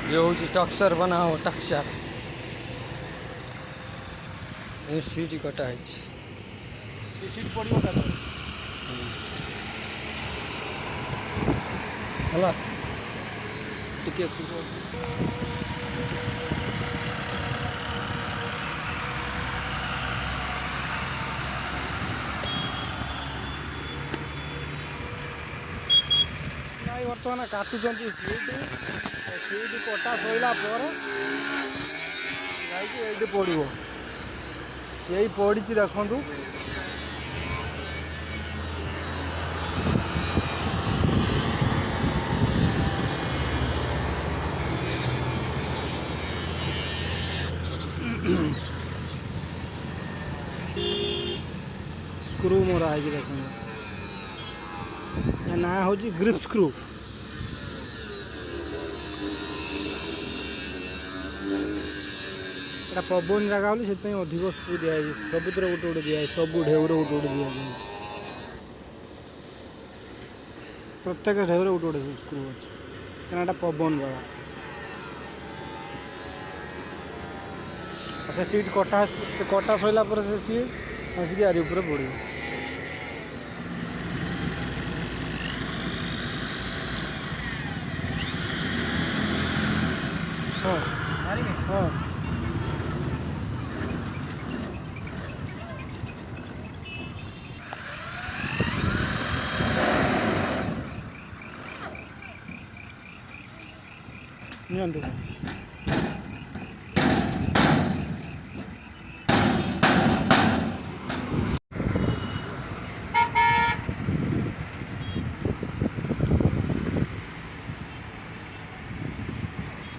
ये हूँ टक्सर बना हो टक्सर ये सीट कटा है सीट पड़ो है टिके बर्तमान काटुंट सीट कटा सैला ये पड़ो यही पड़ी देखु स्क्रू मरा है देख ना हूँ ग्रिप स्क्रू पवन जगह बोली से अधिक स्क्रू दिखाई सबुतर गोटे गोटे दिखाई सब ढेउर गोटे गोटे दिखाई प्रत्येक ढेउर गोटे गोटे स्क्रू अच्छे क्या पवन जगह से सीट कटा कटा सैला से सी आसिक यार ऊपर पड़ो हाँ हाँ नहीं